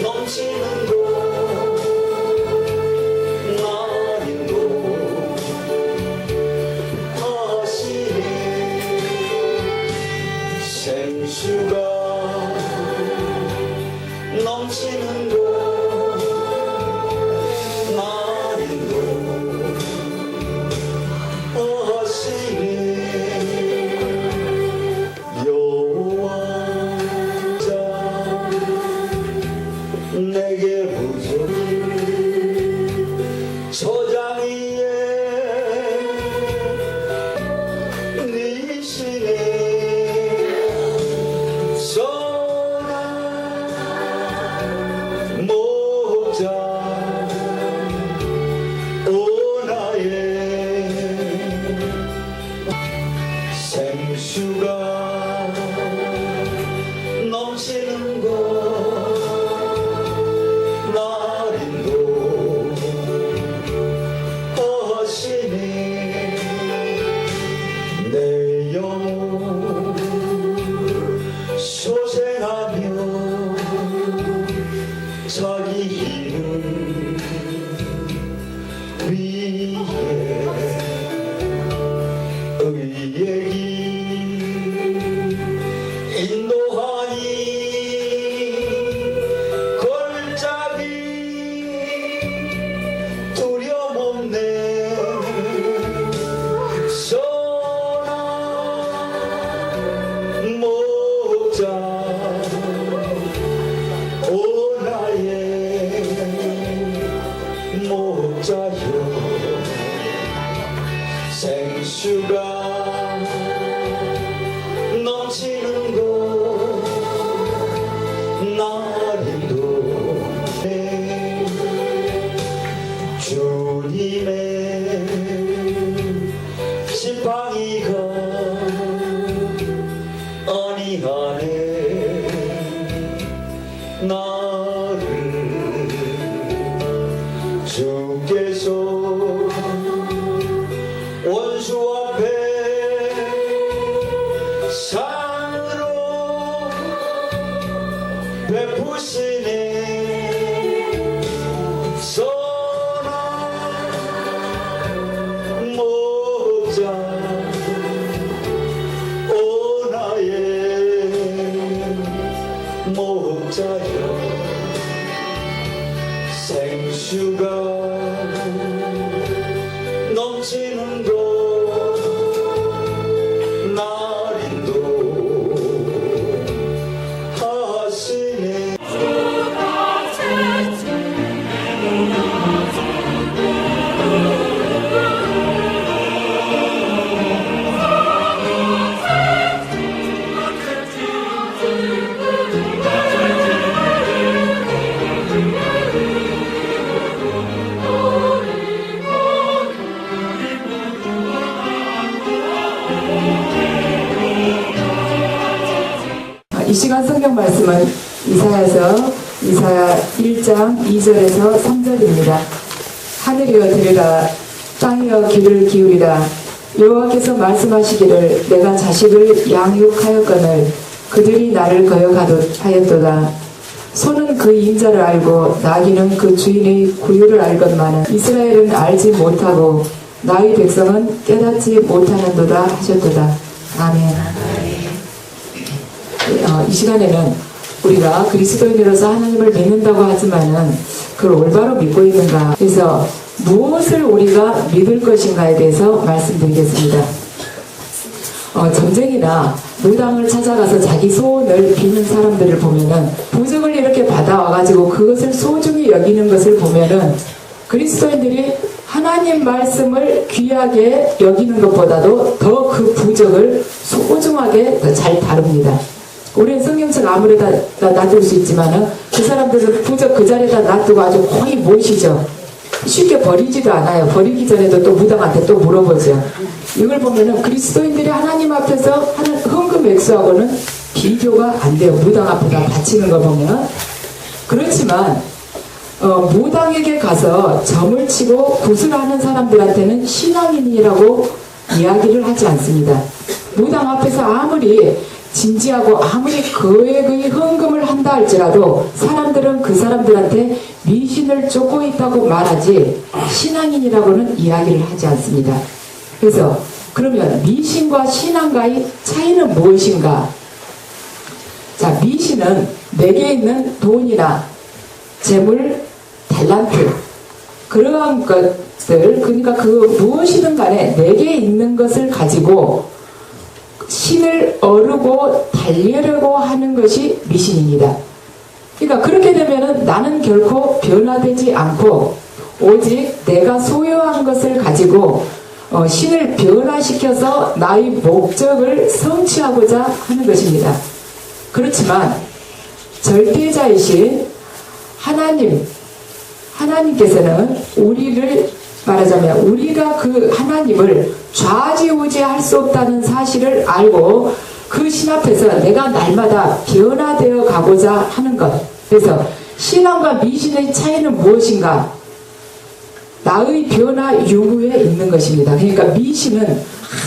넘치는 곳 나린 곳 하시네 생수가 넘치는 곳 나린 곳 하시네 내게 부족이 저장 위에 니시네 선한 목자 오 나의 생수가 넘치는 곳 나린도 하시니 내 영혼 소생하며 자기 이름 위에 의의 길 인도하니 선한 목자 오 나의 목자여 생수가 넘치는 곳 나리도 주님의 지팡이가 아니하네 나를 주께서 원수 앞에 상으로 베푸시네 오 나의 목자여 생수가 넘치는 곳 나린도 하시네 이 시간 성경 말씀은 이사야 1장 2절에서 3절입니다. 하늘이여 들으라, 땅이여 귀를 기울이라. 여호와께서 말씀하시기를 내가 자식을 양육하였거늘 그들이 나를 거역하였도다. 소는 그 인자를 알고 나귀는 그 주인의 구유를 알건만은 이스라엘은 알지 못하고 나의 백성은 깨닫지 못하는도다 하셨도다. 아멘. 이 시간에는 우리가 그리스도인으로서 하나님을 믿는다고 하지만은 그걸 올바로 믿고 있는가, 그래서 무엇을 우리가 믿을 것인가에 대해서 말씀드리겠습니다. 전쟁이나 무당을 찾아가서 자기 소원을 비는 사람들을 보면은 부적을 이렇게 받아와가지고 그것을 소중히 여기는 것을 보면은 그리스도인들이 하나님 말씀을 귀하게 여기는 것보다도 더 그 부적을 소중하게 더 잘 다룹니다. 우리는 성경책 아무래도 놔둘 수 있지만은 그 사람들은 부적 그 자리에다 놔두고 아주 거의 모시죠. 쉽게 버리지도 않아요. 버리기 전에도 또 무당한테 또 물어보죠. 이걸 보면은 그리스도인들이 하나님 앞에서 하는 헌금 액수하고는 비교가 안 돼요. 무당 앞에다 바치는 거 보면. 그렇지만 무당에게 가서 점을 치고 구슬하는 사람들한테는 신앙인이라고 이야기를 하지 않습니다. 무당 앞에서 아무리 진지하고 아무리 거액의 헌금을 한다 할지라도 사람들은 그 사람들한테 미신을 쫓고 있다고 말하지 신앙인이라고는 이야기를 하지 않습니다. 그래서 그러면 미신과 신앙과의 차이는 무엇인가? 자, 미신은 내게 있는 돈이나 재물, 탤런트 그러한 것들, 그러니까 그 무엇이든 간에 내게 있는 것을 가지고 신을 어르고 달려려고 하는 것이 미신입니다. 그러니까 그렇게 되면은 나는 결코 변화되지 않고 오직 내가 소유한 것을 가지고 신을 변화시켜서 나의 목적을 성취하고자 하는 것입니다. 그렇지만 절대자이신 하나님께서는 우리를 말하자면 우리가 그 하나님을 좌지우지할 수 없다는 사실을 알고 그 신 앞에서 내가 날마다 변화되어 가고자 하는 것. 그래서 신앙과 미신의 차이는 무엇인가? 나의 변화 유무에 있는 것입니다. 그러니까 미신은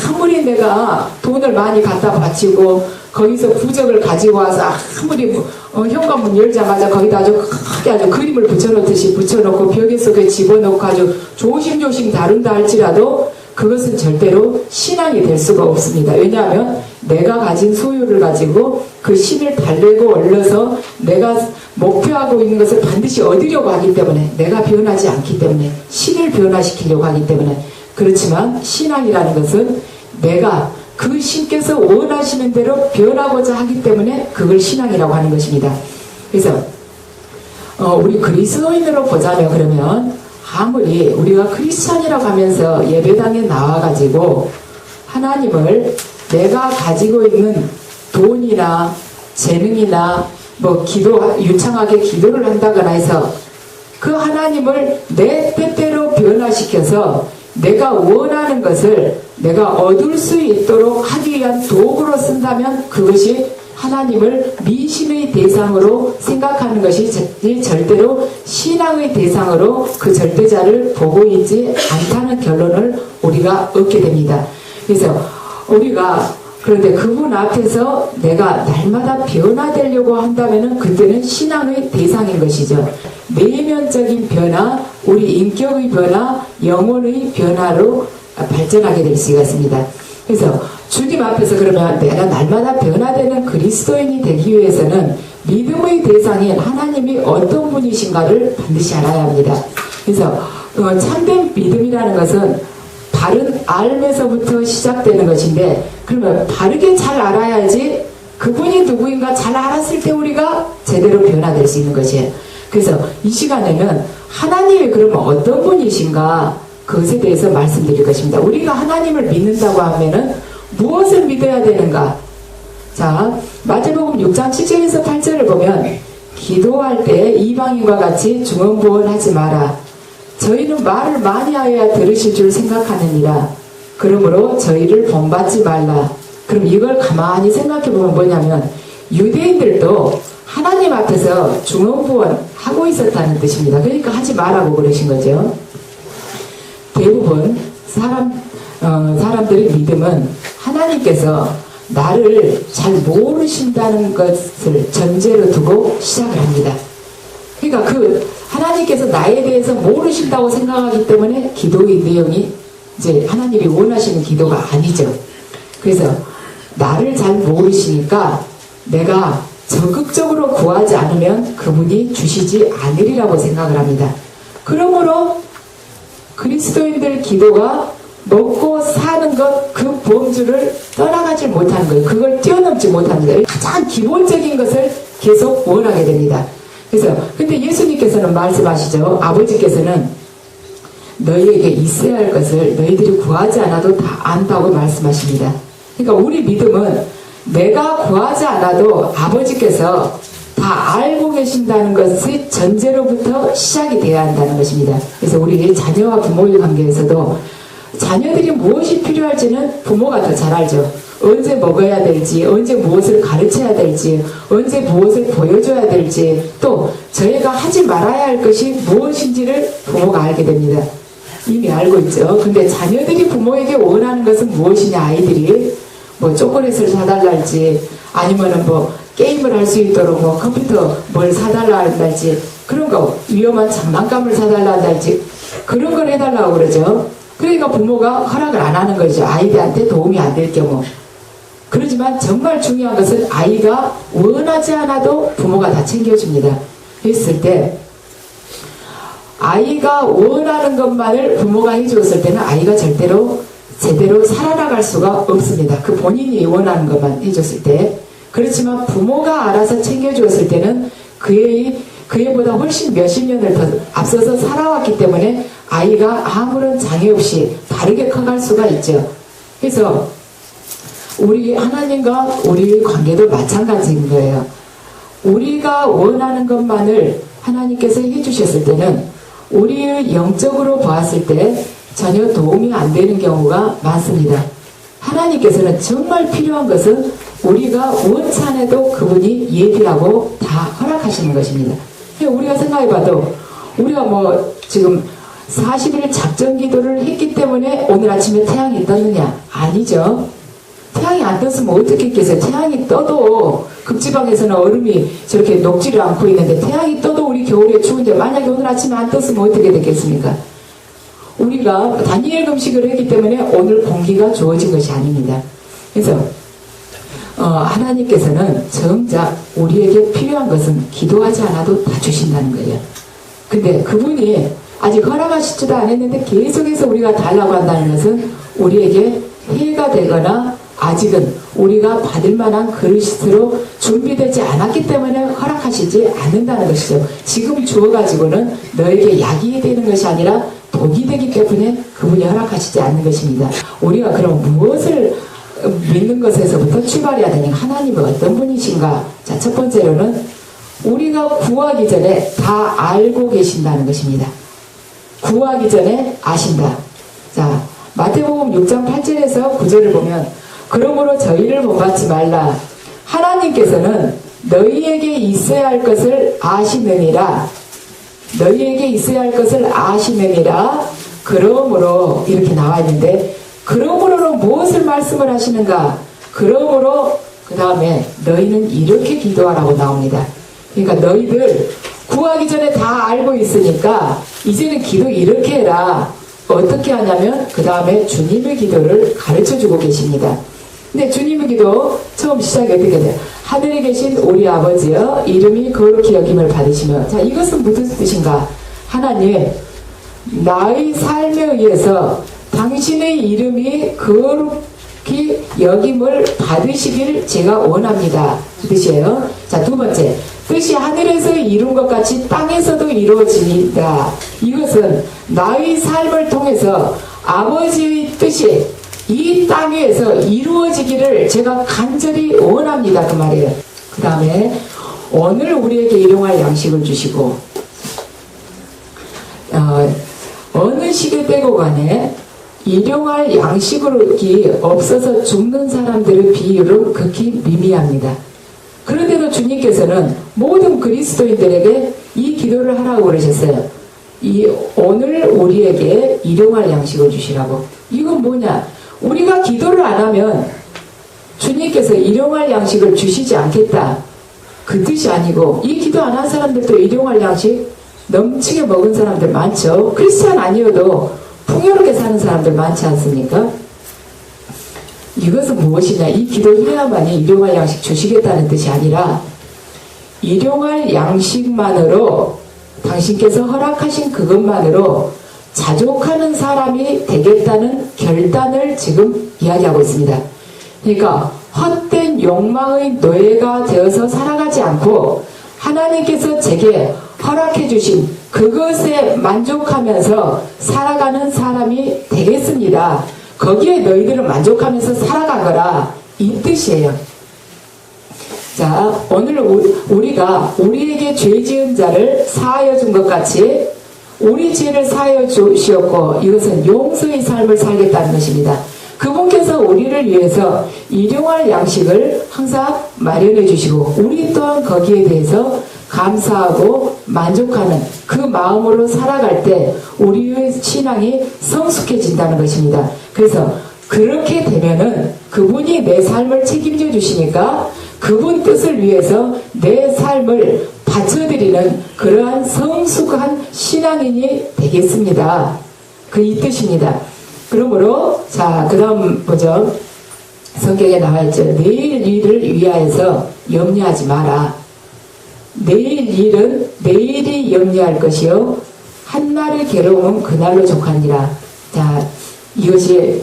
아무리 내가 돈을 많이 갖다 바치고 거기서 부적을 가지고 와서 아무리 현관문 열자마자 거기다 아주 크게 아주 그림을 붙여놓듯이 붙여놓고 벽에 속에 집어넣고 아주 조심조심 다룬다 할지라도 그것은 절대로 신앙이 될 수가 없습니다. 왜냐하면 내가 가진 소유를 가지고 그 신을 달래고 올려서 내가 목표하고 있는 것을 반드시 얻으려고 하기 때문에 내가 변하지 않기 때문에 신을 변화시키려고 하기 때문에 그렇지만 신앙이라는 것은 내가 그 신께서 원하시는 대로 변하고자 하기 때문에 그걸 신앙이라고 하는 것입니다. 그래서 우리 그리스도인으로 보자면 그러면 아무리 우리가 크리스찬이라고 하면서 예배당에 나와가지고 하나님을 내가 가지고 있는 돈이나 재능이나 뭐 유창하게 기도를 한다거나 해서 그 하나님을 내 뜻대로 변화시켜서 내가 원하는 것을 내가 얻을 수 있도록 하기 위한 도구로 쓴다면 그것이 하나님을 미신의 대상으로 생각하는 것이 절대로 신앙의 대상으로 그 절대자를 보고 있지 않다는 결론을 우리가 얻게 됩니다. 그래서 우리가 그런데 그분 앞에서 내가 날마다 변화되려고 한다면 그때는 신앙의 대상인 것이죠. 내면적인 변화, 우리 인격의 변화, 영혼의 변화로 발전하게 될 수가 있습니다. 그래서 주님 앞에서 그러면 내가 날마다 변화되는 그리스도인이 되기 위해서는 믿음의 대상인 하나님이 어떤 분이신가를 반드시 알아야 합니다. 그래서 참된 믿음이라는 것은 바른 알면서부터 시작되는 것인데 그러면 바르게 잘 알아야지 그분이 누구인가 잘 알았을 때 우리가 제대로 변화될 수 있는 것이에요. 그래서 이 시간에는 하나님이 그러면 어떤 분이신가 그것에 대해서 말씀드릴 것입니다. 우리가 하나님을 믿는다고 하면은 무엇을 믿어야 되는가? 자, 마태복음 6장 7절에서 8절을 보면 기도할 때 이방인과 같이 중언부언하지 마라. 저희는 말을 많이 하여야 들으실 줄 생각하느니라. 그러므로 저희를 본받지 말라. 그럼 이걸 가만히 생각해 보면 뭐냐면 유대인들도 하나님 앞에서 중언부언하고 있었다는 뜻입니다. 그러니까 하지 말라고 그러신 거죠. 대부분 사람들의 믿음은 하나님께서 나를 잘 모르신다는 것을 전제로 두고 시작을 합니다. 그러니까 하나님께서 나에 대해서 모르신다고 생각하기 때문에 기도의 내용이 이제 하나님이 원하시는 기도가 아니죠. 그래서 나를 잘 모르시니까 내가 적극적으로 구하지 않으면 그분이 주시지 않으리라고 생각을 합니다. 그러므로 그리스도인들 기도가 먹고 사는 것, 그 범주를 떠나가지 못하는 거예요. 그걸 뛰어넘지 못합니다. 가장 기본적인 것을 계속 원하게 됩니다. 그래서 근데 예수님께서는 말씀하시죠. 아버지께서는 너희에게 있어야 할 것을 너희들이 구하지 않아도 다 안다고 말씀하십니다. 그러니까 우리 믿음은 내가 구하지 않아도 아버지께서 다 알고 계신다는 것의 전제로부터 시작이 되어야 한다는 것입니다. 그래서 우리 자녀와 부모의 관계에서도 자녀들이 무엇이 필요할지는 부모가 더 잘 알죠. 언제 먹어야 될지, 언제 무엇을 가르쳐야 될지, 언제 무엇을 보여줘야 될지, 또 저희가 하지 말아야 할 것이 무엇인지를 부모가 알게 됩니다. 이미 알고 있죠. 근데 자녀들이 부모에게 원하는 것은 무엇이냐, 아이들이 뭐 초콜릿을 사달랄지 아니면은 뭐 게임을 할 수 있도록 뭐 컴퓨터 뭘 사달라 한달지 그런 거 위험한 장난감을 사달라 한달지 그런 걸 해달라고 그러죠. 그러니까 부모가 허락을 안 하는 거죠. 아이들한테 도움이 안 될 경우. 그렇지만 정말 중요한 것은 아이가 원하지 않아도 부모가 다 챙겨줍니다. 했을 때 아이가 원하는 것만을 부모가 해주었을 때는 아이가 절대로 제대로 살아나갈 수가 없습니다. 그 본인이 원하는 것만 해줬을 때. 그렇지만 부모가 알아서 챙겨주었을 때는 그애보다 훨씬 몇십 년을 더 앞서서 살아왔기 때문에 아이가 아무런 장애 없이 바르게 커갈 수가 있죠. 그래서 우리 하나님과 우리의 관계도 마찬가지인 거예요. 우리가 원하는 것만을 하나님께서 해주셨을 때는 우리의 영적으로 보았을 때 전혀 도움이 안 되는 경우가 많습니다. 하나님께서는 정말 필요한 것은 우리가 원치 않아도 그분이 예비라고 다 허락하시는 것입니다. 우리가 생각해봐도 우리가 뭐 지금 40일 작전 기도를 했기 때문에 오늘 아침에 태양이 떴느냐? 아니죠. 태양이 안 떴으면 어떻게 했겠어요? 태양이 떠도 극지방에서는 얼음이 저렇게 녹지를 않고 있는데 태양이 떠도 우리 겨울에 추운데 만약에 오늘 아침에 안 떴으면 어떻게 됐겠습니까? 우리가 다니엘 금식을 했기 때문에 오늘 공기가 좋아진 것이 아닙니다. 그래서 하나님께서는 정작 우리에게 필요한 것은 기도하지 않아도 다 주신다는 거예요. 근데 그분이 아직 허락하시지도 않았는데 계속해서 우리가 달라고 한다는 것은 우리에게 해가 되거나 아직은 우리가 받을 만한 그릇으로 준비되지 않았기 때문에 허락하시지 않는다는 것이죠. 지금 주어가지고는 너에게 약이 되는 것이 아니라 독이 되기 때문에 그분이 허락하시지 않는 것입니다. 우리가 그럼 무엇을 믿는 것에서부터 출발해야 되냐? 하나님은 어떤 분이신가? 자, 첫 번째로는 우리가 구하기 전에 다 알고 계신다는 것입니다. 구하기 전에 아신다. 자, 마태복음 6장 8절에서 9절을 보면 그러므로 저희를 본받지 말라. 하나님께서는 너희에게 있어야 할 것을 아시느니라. 너희에게 있어야 할 것을 아시느니라. 그러므로 이렇게 나와 있는데 그러므로는 무엇을 말씀을 하시는가? 그러므로 그 다음에 너희는 이렇게 기도하라고 나옵니다. 그러니까 너희들 구하기 전에 다 알고 있으니까 이제는 기도 이렇게 해라. 어떻게 하냐면 그 다음에 주님의 기도를 가르쳐주고 계십니다. 근데 주님의 기도 처음 시작이 어떻게 돼요? 하늘에 계신 우리 아버지여 이름이 거룩히 여김을 받으시며. 자, 이것은 무슨 뜻인가? 하나님, 나의 삶에 의해서 당신의 이름이 거룩히 여김을 받으시길 제가 원합니다. 그 뜻이에요. 자, 두 번째, 뜻이 하늘에서 이룬 것 같이 땅에서도 이루어집니다. 이것은 나의 삶을 통해서 아버지의 뜻이 이 땅 위에서 이루어지기를 제가 간절히 원합니다. 그 말이에요. 그 다음에 오늘 우리에게 일용할 양식을 주시고 어느 시대 때고 간에 일용할 양식이 없어서 죽는 사람들의 비율은 극히 미미합니다. 그런데도 주님께서는 모든 그리스도인들에게 이 기도를 하라고 그러셨어요. 오늘 우리에게 일용할 양식을 주시라고. 이건 뭐냐? 우리가 기도를 안 하면 주님께서 일용할 양식을 주시지 않겠다. 그 뜻이 아니고 이 기도 안 한 사람들도 일용할 양식 넘치게 먹은 사람들 많죠. 크리스찬 아니어도 풍요롭게 사는 사람들 많지 않습니까? 이것은 무엇이냐? 이 기도해야만이 일용할 양식 주시겠다는 뜻이 아니라 일용할 양식만으로 당신께서 허락하신 그것만으로 자족하는 사람이 되겠다는 결단을 지금 이야기하고 있습니다. 그러니까 헛된 욕망의 노예가 되어서 살아가지 않고 하나님께서 제게 허락해 주신 그것에 만족하면서 살아가는 사람이 되겠습니다. 거기에 너희들은 만족하면서 살아가거라. 이 뜻이에요. 자, 오늘 우리가 우리에게 죄 지은 자를 사하여 준 것 같이 우리 죄를 사하여 주시었고 이것은 용서의 삶을 살겠다는 것입니다. 그분께서 우리를 위해서 일용할 양식을 항상 마련해 주시고 우리 또한 거기에 대해서 감사하고 만족하는 그 마음으로 살아갈 때 우리의 신앙이 성숙해진다는 것입니다. 그래서 그렇게 되면은 그분이 내 삶을 책임져 주시니까 그분 뜻을 위해서 내 삶을 바쳐드리는 그러한 성숙한 신앙인이 되겠습니다. 그 이 뜻입니다. 그러므로 자, 그 다음 보죠. 성경에 나와있죠. 내일 일을 위하여서 염려하지 마라. 내일 일은 내일이 염려할 것이요 한날의 괴로움은 그날로 족하니라. 자, 이것이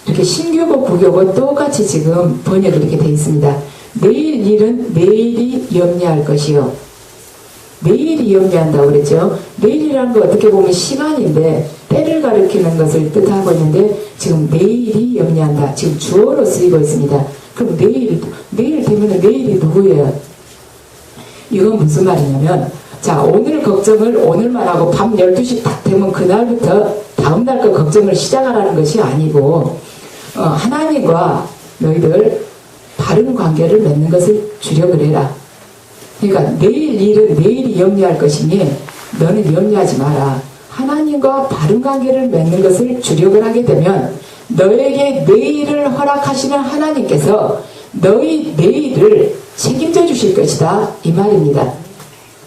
이렇게 신교고 구교고 똑같이 지금 번역이 이렇게 되어 있습니다. 내일 일은 내일이 염려할 것이요. 내일이 염려한다고 그랬죠. 내일이라는 거 어떻게 보면 시간인데 때를 가리키는 것을 뜻하고 있는데 지금 내일이 염려한다. 지금 주어로 쓰이고 있습니다. 그럼 내일 되면 내일이 누구예요? 이건 무슨 말이냐면 자, 오늘 걱정을 오늘만 하고 밤 12시 딱 되면 그날부터 다음날 그 걱정을 시작하라는 것이 아니고 하나님과 너희들 바른 관계를 맺는 것을 주력을 해라. 그러니까 내일 일은 내일이 염려할 것이니 너는 염려하지 마라. 하나님과 바른 관계를 맺는 것을 주력을 하게 되면 너에게 내일을 허락하시는 하나님께서 너희 내일을 책임져 주실 것이다. 이 말입니다.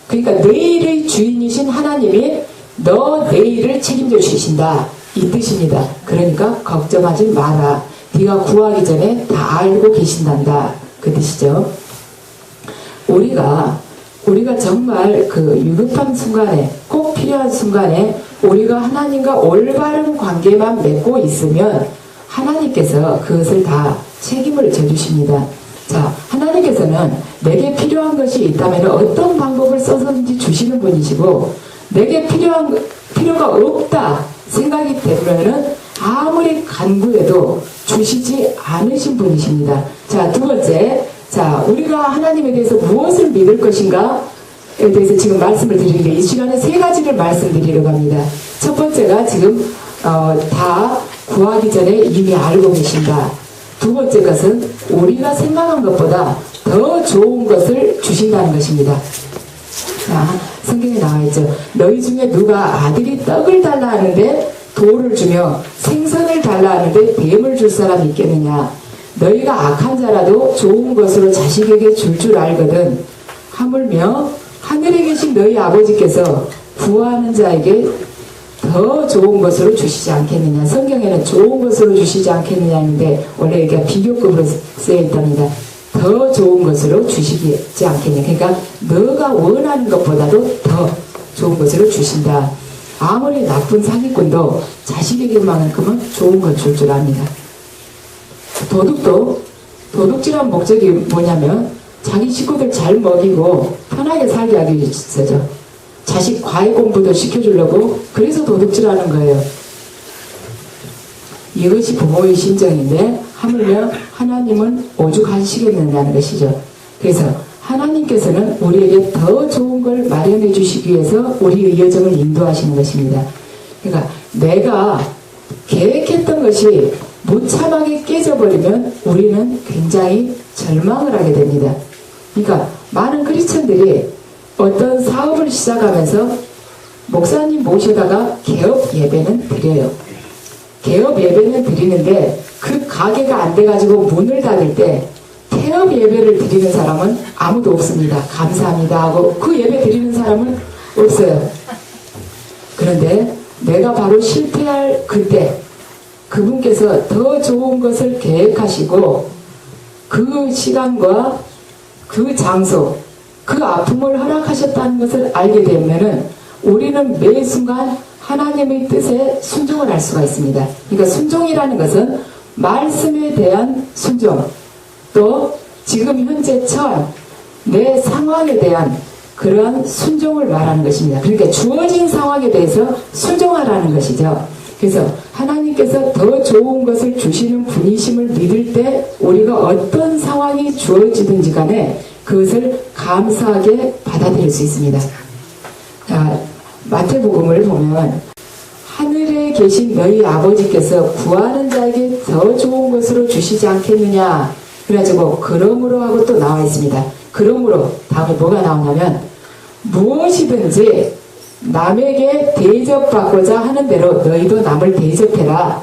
그러니까 내일의 주인이신 하나님이 너 내일을 책임져 주신다. 이 뜻입니다. 그러니까 걱정하지 마라. 네가 구하기 전에 다 알고 계신단다. 그 뜻이죠. 우리가 정말 그 유급한 순간에 꼭 필요한 순간에 우리가 하나님과 올바른 관계만 맺고 있으면 하나님께서 그것을 다 책임을 져주십니다. 자, 하나님께서는 내게 필요한 것이 있다면 어떤 방법을 써서든지 주시는 분이시고 내게 필요가 없다 생각이 되면은 아무리 간구해도 주시지 않으신 분이십니다. 자, 두 번째, 자, 우리가 하나님에 대해서 무엇을 믿을 것인가에 대해서 지금 말씀을 드리는데 이 시간에 세 가지를 말씀드리려고 합니다. 첫 번째가 지금 다 구하기 전에 이미 알고 계신다. 두 번째 것은 우리가 생각한 것보다 더 좋은 것을 주신다는 것입니다. 자, 성경에 나와있죠. 너희 중에 누가 아들이 떡을 달라 하는데 돌을 주며 생선을 달라 하는데 뱀을 줄 사람이 있겠느냐. 너희가 악한 자라도 좋은 것으로 자식에게 줄 알거든. 하물며 하늘에 계신 너희 아버지께서 구하는 자에게 더 좋은 것으로 주시지 않겠느냐. 성경에는 좋은 것으로 주시지 않겠느냐 하는데 원래 이게 비교급으로 쓰여 있답니다. 더 좋은 것으로 주시지 않겠냐. 그러니까 너가 원하는 것보다도 더 좋은 것으로 주신다. 아무리 나쁜 사기꾼도 자식에게만큼은 좋은 걸 줄 압니다. 도둑질한 목적이 뭐냐면 자기 식구들 잘 먹이고 편하게 살게 하기 위해서죠. 자식 과외 공부도 시켜주려고 그래서 도둑질하는 거예요. 이것이 부모의 심정인데 하물며 하나님은 오죽하시겠느냐는 것이죠. 그래서 하나님께서는 우리에게 더 좋은 걸 마련해 주시기 위해서 우리의 여정을 인도하시는 것입니다. 그러니까 내가 계획했던 것이 무참하게 깨져버리면 우리는 굉장히 절망을 하게 됩니다. 그러니까 많은 크리스천들이 어떤 사업을 시작하면서 목사님 모셔다가 개업 예배는 드려요. 개업 예배는 드리는데 그 가게가 안 돼가지고 문을 닫을 때 개업 예배를 드리는 사람은 아무도 없습니다. 감사합니다 하고 그 예배 드리는 사람은 없어요. 그런데 내가 바로 실패할 그때 그분께서 더 좋은 것을 계획하시고 그 시간과 그 장소, 그 아픔을 허락하셨다는 것을 알게 되면은 우리는 매 순간 하나님의 뜻에 순종을 할 수가 있습니다. 그러니까 순종이라는 것은 말씀에 대한 순종, 또 지금 현재 처한 내 상황에 대한 그러한 순종을 말하는 것입니다. 그러니까 주어진 상황에 대해서 순종하라는 것이죠. 그래서 하나님께서 더 좋은 것을 주시는 분이심을 믿을 때 우리가 어떤 상황이 주어지든지 간에 그것을 감사하게 받아들일 수 있습니다. 자, 마태복음을 보면 하늘에 계신 너희 아버지께서 구하는 자에게 더 좋은 것으로 주시지 않겠느냐. 그래가지고 그러므로 하고 또 나와 있습니다. 그러므로 다음에 뭐가 나오냐면 무엇이든지 남에게 대접받고자 하는 대로 너희도 남을 대접해라.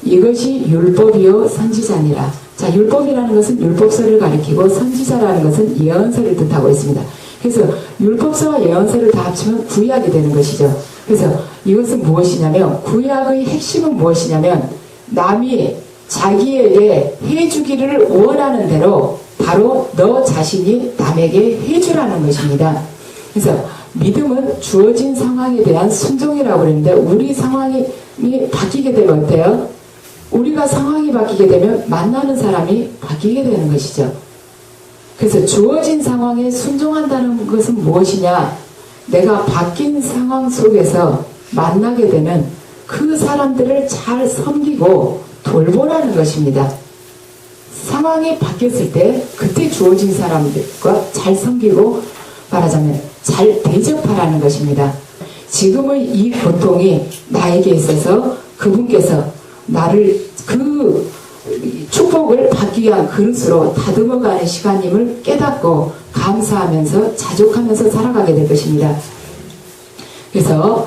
이것이 율법이요 선지자니라. 자, 자, 율법이라는 것은 율법서를 가리키고 선지자라는 것은 예언서를 뜻하고 있습니다. 그래서 율법서와 예언서를 다 합치면 구약이 되는 것이죠. 그래서 이것은 무엇이냐면, 구약의 핵심은 무엇이냐면, 남이 자기에게 해주기를 원하는 대로 바로 너 자신이 남에게 해주라는 것입니다. 그래서 믿음은 주어진 상황에 대한 순종이라고 그러는데, 우리 상황이 바뀌게 되면 어때요? 우리가 상황이 바뀌게 되면 만나는 사람이 바뀌게 되는 것이죠. 그래서 주어진 상황에 순종한다는 것은 무엇이냐? 내가 바뀐 상황 속에서 만나게 되는 그 사람들을 잘 섬기고 돌보라는 것입니다. 상황이 바뀌었을 때 그때 주어진 사람들과 잘 섬기고, 말하자면 잘 대접하라는 것입니다. 지금의 이 고통이 나에게 있어서 그분께서 나를 그 축복을 받기 위한 그릇으로 다듬어가는 시간임을 깨닫고 감사하면서 자족하면서 살아가게 될 것입니다. 그래서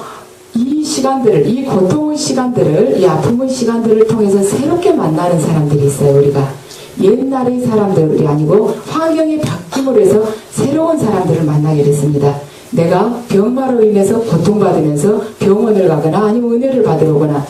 이 시간들을, 이 고통의 시간들을, 이 아픔의 시간들을 통해서 새롭게 만나는 사람들이 있어요. 우리가 옛날의 사람들이 아니고 환경이 바뀜으로 해서 새로운 사람들을 만나게 됐습니다. 내가 병마로 인해서 고통받으면서 병원을 가거나 아니면 은혜를 받으러 오거나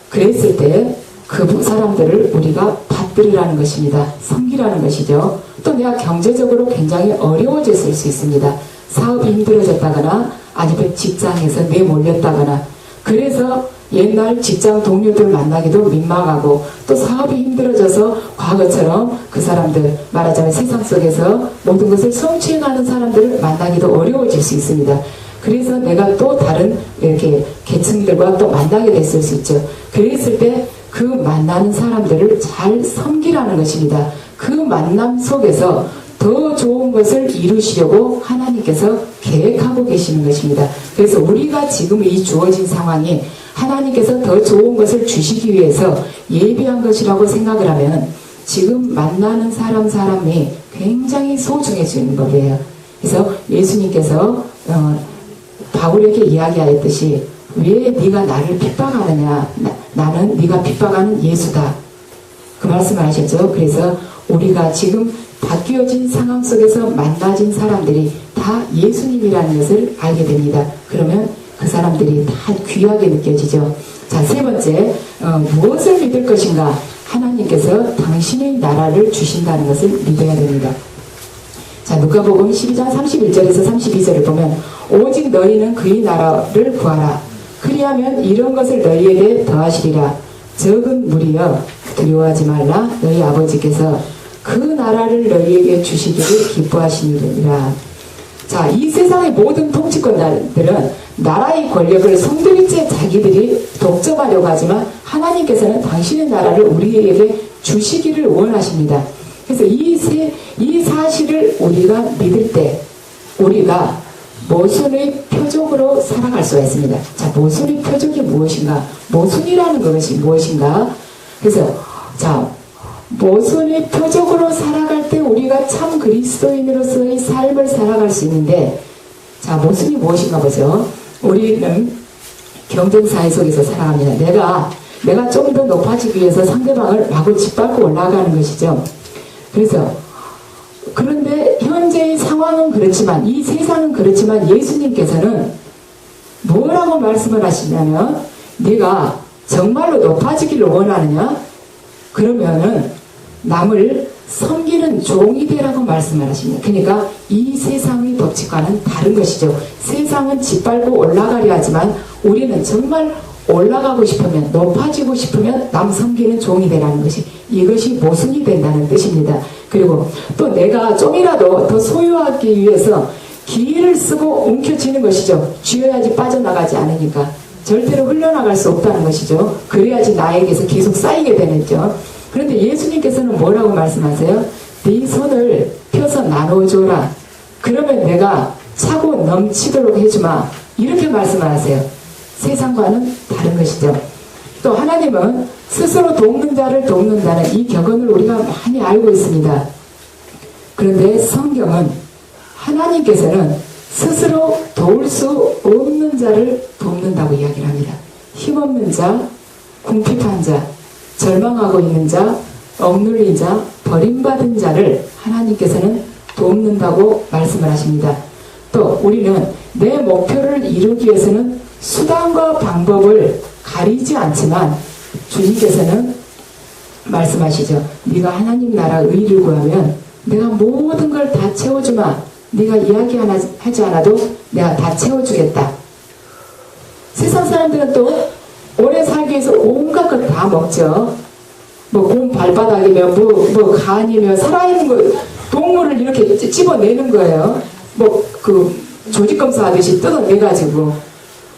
그랬을 때 그 사람들을 우리가 받들으라는 것입니다. 섬기라는 것이죠. 또 내가 경제적으로 굉장히 어려워졌을 수 있습니다. 사업이 힘들어졌다거나 아니면 직장에서 내몰렸다거나, 그래서 옛날 직장 동료들 만나기도 민망하고, 또 사업이 힘들어져서 과거처럼 그 사람들, 말하자면 세상 속에서 모든 것을 성취해가는 사람들을 만나기도 어려워질 수 있습니다. 그래서 내가 또 다른 이렇게 계층들과 또 만나게 됐을 수 있죠. 그랬을 때 그 만나는 사람들을 잘 섬기라는 것입니다. 그 만남 속에서 더 좋은 것을 이루시려고 하나님께서 계획하고 계시는 것입니다. 그래서 우리가 지금 이 주어진 상황이 하나님께서 더 좋은 것을 주시기 위해서 예비한 것이라고 생각을 하면 지금 만나는 사람이 굉장히 소중해지는 거예요. 그래서 예수님께서 바울에게 이야기하였듯이, 왜 네가 나를 핍박하느냐? 나는 네가 핍박하는 예수다. 그 말씀을 하셨죠. 그래서 우리가 지금 바뀌어진 상황 속에서 만나진 사람들이 다 예수님이라는 것을 알게 됩니다. 그러면 그 사람들이 다 귀하게 느껴지죠. 자, 세 번째, 무엇을 믿을 것인가? 하나님께서 당신의 나라를 주신다는 것을 믿어야 됩니다. 자, 누가복음 12장 31절에서 32절을 보면, 오직 너희는 그의 나라를 구하라. 그리하면 이런 것을 너희에게 더하시리라. 적은 무리여 두려워하지 말라. 너희 아버지께서 그 나라를 너희에게 주시기를 기뻐하시니라. 자, 이 세상의 모든 통치권자들은 나라의 권력을 성도일체 자기들이 독점하려고 하지만, 하나님께서는 당신의 나라를 우리에게 주시기를 원하십니다. 그래서 이 사실을 우리가 믿을 때 우리가 모순의 표적으로 살아갈 수가 있습니다. 자, 모순의 표적이 무엇인가? 모순이라는 것이 무엇인가? 그래서 자, 모순의 표적으로 살아갈 때 우리가 참 그리스도인으로서의 삶을 살아갈 수 있는데, 자, 모순이 무엇인가 보죠. 우리는 경쟁사회 속에서 살아갑니다. 내가 좀 더 높아지기 위해서 상대방을 마구 짓밟고 올라가는 것이죠. 그런데 현재의 상황은 그렇지만, 이 세상은 그렇지만, 예수님께서는 뭐라고 말씀을 하시냐면, 네가 정말로 높아지기를 원하느냐? 그러면은 남을 섬기는 종이 되라고 말씀을 하십니다. 그러니까 이 세상의 법칙과는 다른 것이죠. 세상은 짓밟고 올라가려 하지만 우리는 정말 올라가고 싶으면, 높아지고 싶으면 남 섬기는 종이 되라는 것이, 이것이 모순이 된다는 뜻입니다. 그리고 또 내가 좀이라도 더 소유하기 위해서 기회를 쓰고 움켜쥐는 것이죠. 쥐어야지 빠져나가지 않으니까. 절대로 흘러나갈 수 없다는 것이죠. 그래야지 나에게서 계속 쌓이게 되는죠. 그런데 예수님께서는 뭐라고 말씀하세요? 네 손을 펴서 나눠줘라. 그러면 내가 차고 넘치도록 해주마. 이렇게 말씀을 하세요. 세상과는 다른 것이죠. 또 하나님은 스스로 돕는 자를 돕는다는 이 격언을 우리가 많이 알고 있습니다. 그런데 성경은 하나님께서는 스스로 도울 수 없는 자를 돕는다고 이야기를 합니다. 힘없는 자, 궁핍한 자, 절망하고 있는 자, 억눌린 자, 버림받은 자를 하나님께서는 돕는다고 말씀을 하십니다. 또 우리는 내 목표를 이루기 위해서는 수단과 방법을 가리지 않지만 주님께서는 말씀하시죠. 네가 하나님 나라 의를 구하면 내가 모든 걸 다 채워주마. 네가 이야기하지 않아도 내가 다 채워주겠다. 세상 사람들은 또 오래 살기 위해서 온갖 걸 다 먹죠. 뭐 곰 발바닥이며 뭐 간이며 살아있는 거 동물을 이렇게 집어내는 거예요. 뭐 그 조직 검사하듯이 뜯어내가지고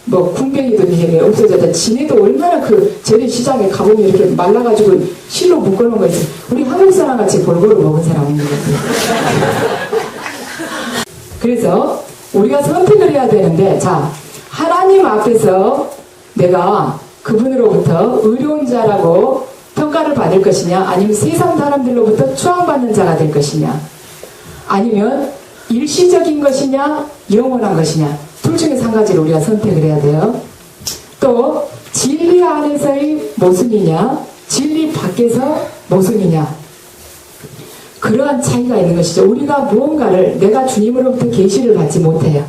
뭐 궁뎅이도 없어졌다. 지네도 얼마나 그 재래시장에 가보면 이렇게 말라가지고 실로 묶어놓은 거 있어요. 우리 한국 사람 같이 골고루 먹은 사람인 것 같아요. 그래서 우리가 선택을 해야 되는데, 자, 하나님 앞에서 내가 그분으로부터 의로운 자라고 평가를 받을 것이냐, 아니면 세상 사람들로부터 추앙받는 자가 될 것이냐, 아니면 일시적인 것이냐, 영원한 것이냐, 둘 중에 한 가지를 우리가 선택을 해야 돼요. 또 진리 안에서의 모순이냐, 진리 밖에서 모순이냐, 그러한 차이가 있는 것이죠. 우리가 무언가를 내가 주님으로부터 계시를 받지 못해요.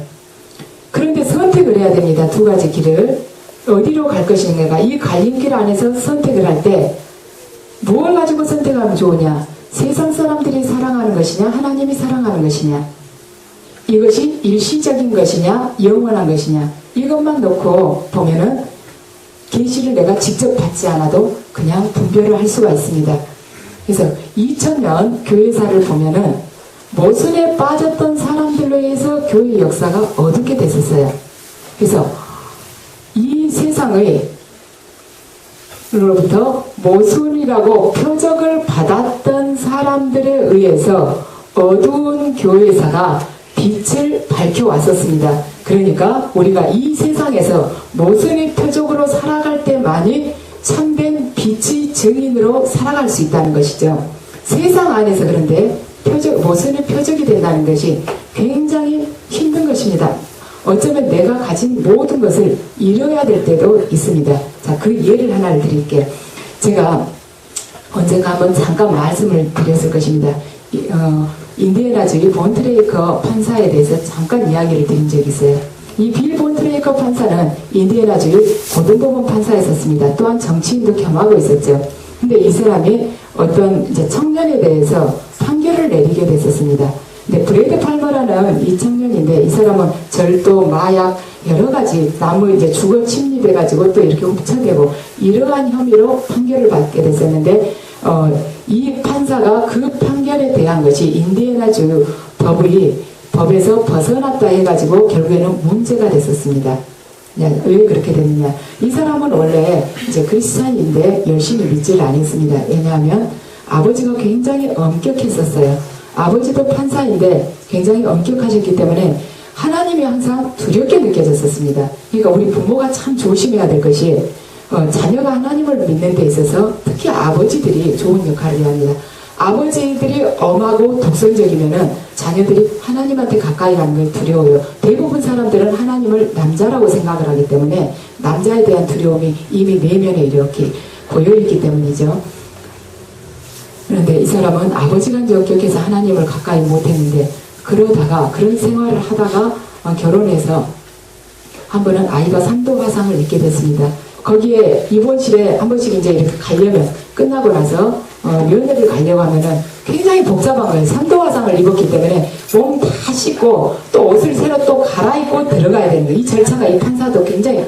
그런데 선택을 해야 됩니다. 두 가지 길을 어디로 갈 것인가. 이 갈림길 안에서 선택을 할 때 무엇을 가지고 선택하면 좋으냐, 세상 사람들이 사랑하는 것이냐, 하나님이 사랑하는 것이냐, 이것이 일시적인 것이냐, 영원한 것이냐, 이것만 놓고 보면은 계시를 내가 직접 받지 않아도 그냥 분별을 할 수가 있습니다. 그래서 2000년 교회사를 보면은 모순에 빠졌던 사람들로 해서 교회 역사가 어둡게 됐었어요. 그래서 이 세상의 로부터 모순이라고 표적을 받았던 사람들에 의해서 어두운 교회사가 빛을 밝혀왔었습니다. 그러니까 우리가 이 세상에서 모순의 표적으로 살아갈 때만이 참된 빛의 증인으로 살아갈 수 있다는 것이죠. 세상 안에서 그런데 모순의 표적이 된다는 것이 굉장히 힘든 것입니다. 어쩌면 내가 가진 모든 것을 잃어야 될 때도 있습니다. 자, 그 예를 하나를 드릴게요. 제가 언젠가 한번 잠깐 말씀을 드렸을 것입니다. 인디애나주의 본트레이커 판사에 대해서 잠깐 이야기를 드린 적이 있어요. 이 빌 본트레이커 판사는 인디애나주의 고등법원 판사였었습니다. 또한 정치인도 겸하고 있었죠. 근데 이 사람이 어떤 이제 청년에 대해서 판결을 내리게 됐었습니다. 근데 브래드 팔머라는 이 청년인데, 이 사람은 절도, 마약, 여러 가지 나무 이제 주거 침입해가지고 또 이렇게 훔쳐대고 이러한 혐의로 판결을 받게 됐었는데, 이 판사가 그 판결에 대한 것이 인디애나주 법에서 벗어났다 해가지고 결국에는 문제가 됐었습니다. 왜 그렇게 됐느냐? 이 사람은 원래 이제 크리스찬인데 열심히 믿지를 않았습니다. 왜냐하면 아버지가 굉장히 엄격했었어요. 아버지도 판사인데 굉장히 엄격하셨기 때문에 하나님이 항상 두렵게 느껴졌었습니다. 그러니까 우리 부모가 참 조심해야 될 것이, 자녀가 하나님을 믿는 데 있어서 특히 아버지들이 좋은 역할을 해야 합니다. 아버지들이 엄하고 독선적이면은 자녀들이 하나님한테 가까이 가는 걸 두려워요. 대부분 사람들은 하나님을 남자라고 생각을 하기 때문에 남자에 대한 두려움이 이미 내면에 이렇게 고여있기 때문이죠. 그런데 이 사람은 아버지가 적격해서 하나님을 가까이 못했는데, 그러다가 그런 생활을 하다가 결혼해서 한 번은 아이가 산도 화상을 입게 됐습니다. 거기에 입원실에 한 번씩 이제 이렇게 가려면, 끝나고 나서 면회를 가려고 하면은 굉장히 복잡한 거예요. 산도 화상을 입었기 때문에 몸 다 씻고 또 옷을 새로 또 갈아입고 들어가야 되는 거예요. 이 절차가 이 판사도 굉장히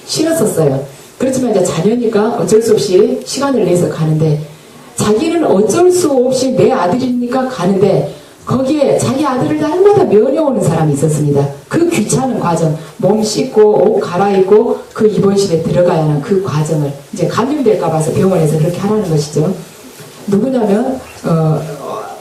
싫었었어요. 그렇지만 이제 자녀니까 어쩔 수 없이 시간을 내서 가는데, 자기는 어쩔 수 없이 내 아들이니까 가는데, 거기에 자기 아들을 날마다 면회오는 사람이 있었습니다. 그 귀찮은 과정, 몸 씻고 옷 갈아입고 그 입원실에 들어가야 하는 그 과정을 이제 감염될까 봐서 병원에서 그렇게 하라는 것이죠. 누구냐면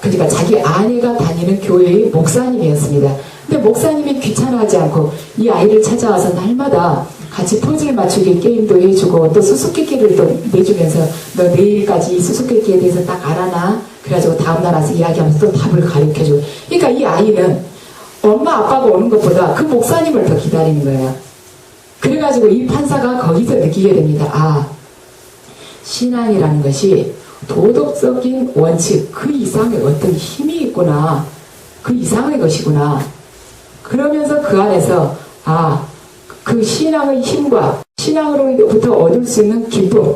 그러니까 자기 아내가 다니는 교회의 목사님이었습니다. 근데 목사님이 귀찮아하지 않고 이 아이를 찾아와서 날마다 같이 퍼즐 맞추기 게임도 해주고 또 수수께끼를 또 내주면서, 너 내일까지 이 수수께끼에 대해서 딱 알아놔. 그래가지고 다음날 와서 이야기하면서 또 답을 가르쳐주고. 그러니까 이 아이는 엄마 아빠가 오는 것보다 그 목사님을 더 기다리는 거예요. 그래가지고 이 판사가 거기서 느끼게 됩니다. 아, 신앙이라는 것이 도덕적인 원칙 그 이상의 어떤 힘이 있구나. 그 이상의 것이구나. 그러면서 그 안에서 그 신앙의 힘과 신앙으로부터 얻을 수 있는 기쁨,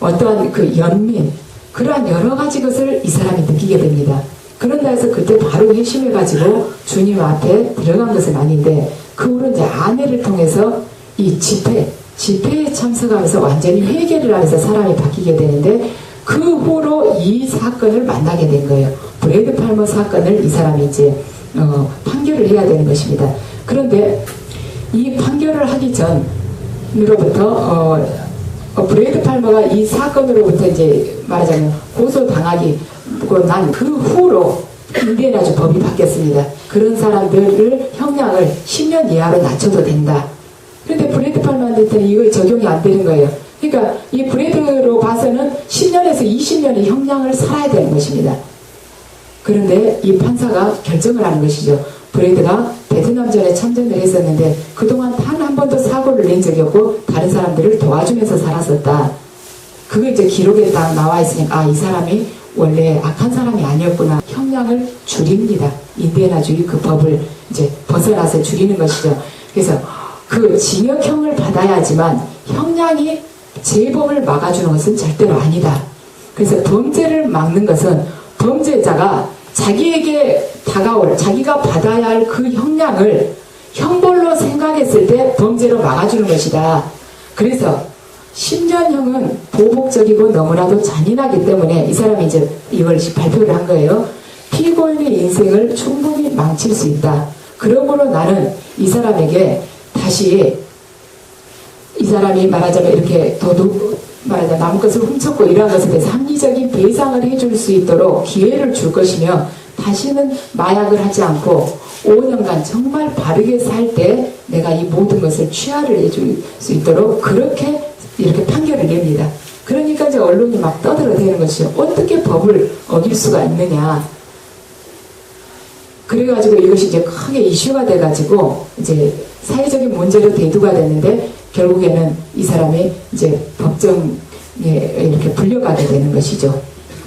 어떠한 그 연민, 그러한 여러 가지 것을 이 사람이 느끼게 됩니다. 그런다 해서 그때 바로 회심해가지고 주님 앞에 들어간 것은 아닌데 그 후로 이제 아내를 통해서 이 집회에 참석하면서 완전히 회개를 하면서 사람이 바뀌게 되는데 그 후로 이 사건을 만나게 된 거예요. 브래드 팔머 사건을 이 사람이 이제 판결을 해야 되는 것입니다. 그런데 이 판결을 하기 전으로부터 브래드 팔머가 이 사건으로부터 이제 말하자면 고소당하기 난 그 후로 인디애나주 법이 바뀌었습니다. 그런 사람들을 형량을 10년 이하로 낮춰도 된다. 그런데 브래드 팔머한테는 이거 적용이 안 되는 거예요. 그러니까 이 브래드로 봐서는 10년에서 20년의 형량을 살아야 되는 것입니다. 그런데 이 판사가 결정을 하는 것이죠. 브래드가 베트남전에 참전을 했었는데 그동안 단 한 번도 사고를 낸 적이 없고 다른 사람들을 도와주면서 살았었다. 그게 이제 기록에 딱 나와 있으니까 이 사람이 원래 악한 사람이 아니었구나. 형량을 줄입니다. 인디애나주의 그 법을 이제 벗어나서 줄이는 것이죠. 그래서 그 징역형을 받아야지만 형량이 재범을 막아주는 것은 절대로 아니다. 그래서 범죄를 막는 것은 범죄자가 자기에게 다가올 자기가 받아야 할 그 형량을 형벌로 생각했을 때 범죄로 막아주는 것이다. 그래서 10년형은 보복적이고 너무나도 잔인하기 때문에 이 사람이 이제 이걸 발표를 한 거예요. 피고인의 인생을 충분히 망칠 수 있다. 그러므로 나는 이 사람에게 다시 이 사람이 말하자면 이렇게 말하자면 남의 것을 훔쳤고 이러한 것에 대해서 합리적인 배상을 해줄 수 있도록 기회를 줄 것이며 다시는 마약을 하지 않고 5년간 정말 바르게 살 때 내가 이 모든 것을 취하를 해줄 수 있도록 그렇게 이렇게 판결을 냅니다. 그러니까 이제 언론이 막 떠들어대는 것이요. 어떻게 법을 어길 수가 있느냐. 그래가지고 이것이 이제 크게 이슈가 돼가지고 이제 사회적인 문제로 대두가 됐는데 결국에는 이 사람이 이제 법정에 이렇게 불려가게 되는 것이죠.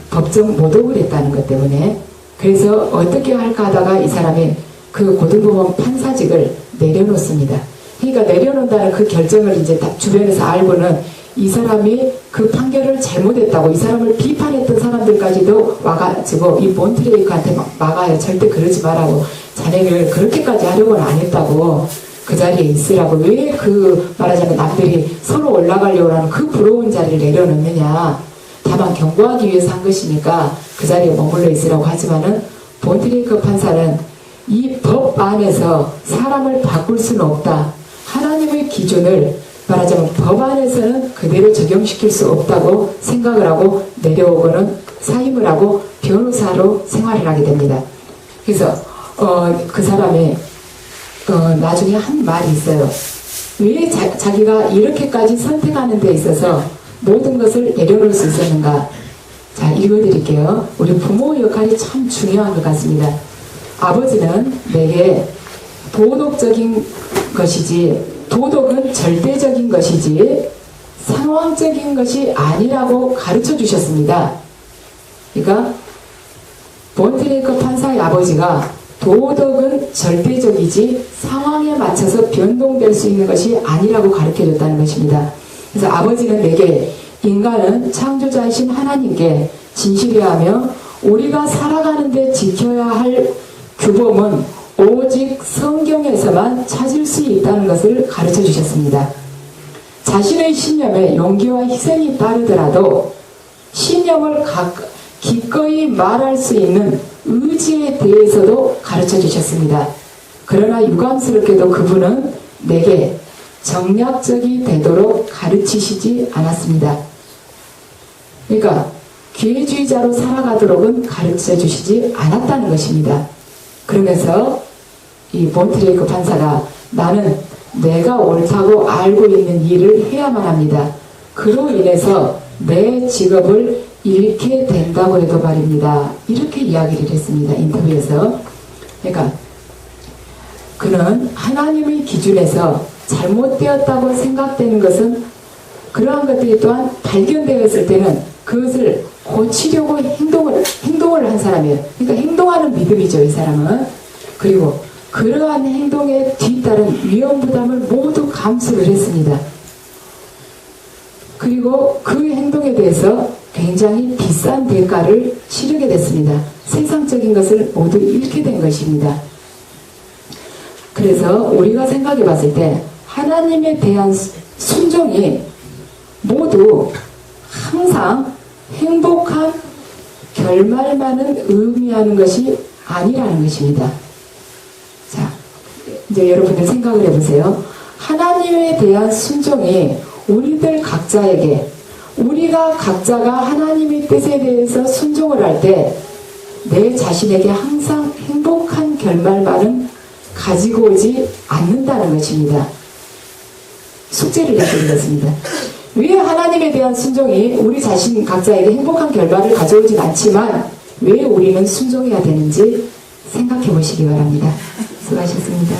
법정 모독을 했다는 것 때문에. 그래서 어떻게 할까 하다가 이 사람이 그 고등법원 판사직을 내려놓습니다. 그러니까 내려놓는다는 그 결정을 이제 주변에서 알고는 이 사람이 그 판결을 잘못했다고 이 사람을 비판했던 사람들까지도 와가지고 이 몬트레이크한테 막아요. 절대 그러지 말라고. 자네를 그렇게까지 하려고는 안 했다고. 그 자리에 있으라고. 왜 그 말하자면 남들이 서로 올라가려고 하는 그 부러운 자리를 내려놓느냐. 다만 경고하기 위해서 한 것이니까 그 자리에 머물러 있으라고 하지만은 몬트레이크 판사는 이 법 안에서 사람을 바꿀 수는 없다. 하나님의 기준을 말하자면 법 안에서는 그대로 적용시킬 수 없다고 생각을 하고 내려오고는 사임을 하고 변호사로 생활을 하게 됩니다. 그래서 그 사람이 나중에 한 말이 있어요. 왜 자기가 이렇게까지 선택하는 데 있어서 모든 것을 내려놓을 수 있었는가. 자, 읽어드릴게요. 우리 부모의 역할이 참 중요한 것 같습니다. 아버지는 내게 도덕적인 것이지 도덕은 절대적인 것이지 상황적인 것이 아니라고 가르쳐 주셨습니다. 그러니까 몬트레이크 판사의 아버지가 도덕은 절대적이지 상황에 맞춰서 변동될 수 있는 것이 아니라고 가르쳐 줬다는 것입니다. 그래서 아버지는 내게 인간은 창조자이신 하나님께 진실해야 하며 우리가 살아가는데 지켜야 할 규범은 오직 성경에서만 찾을 수 있다는 것을 가르쳐 주셨습니다. 자신의 신념에 용기와 희생이 따르더라도 신념을 기꺼이 말할 수 있는 의지에 대해서도 가르쳐 주셨습니다. 그러나 유감스럽게도 그분은 내게 정략적이 되도록 가르치시지 않았습니다. 그러니까 기회주의자로 살아가도록은 가르쳐 주시지 않았다는 것입니다. 그러면서 이 몬트레이크 판사가 나는 내가 옳다고 알고 있는 일을 해야만 합니다. 그로 인해서 내 직업을 잃게 된다고 해도 말입니다. 이렇게 이야기를 했습니다. 인터뷰에서. 그러니까 그는 하나님의 기준에서 잘못되었다고 생각되는 것은 그러한 것들이 또한 발견되었을 때는 그것을 고치려고 행동을 한 사람이에요. 그러니까 행동하는 믿음이죠, 이 사람은. 그리고 그러한 행동에 뒤따른 위험 부담을 모두 감수를 했습니다. 그리고 그 행동에 대해서 굉장히 비싼 대가를 치르게 됐습니다. 세상적인 것을 모두 잃게 된 것입니다. 그래서 우리가 생각해 봤을 때 하나님에 대한 순종이 모두 항상 행복한 결말만은 의미하는 것이 아니라는 것입니다. 자, 이제 여러분들 생각을 해보세요. 하나님에 대한 순종이 우리들 각자에게, 우리가 각자가 하나님의 뜻에 대해서 순종을 할 때 내 자신에게 항상 행복한 결말만은 가지고 오지 않는다는 것입니다. 숙제를 해드리겠습니다. 왜 하나님에 대한 순종이 우리 자신 각자에게 행복한 결과를 가져오진 않지만 왜 우리는 순종해야 되는지 생각해 보시기 바랍니다. 수고하셨습니다.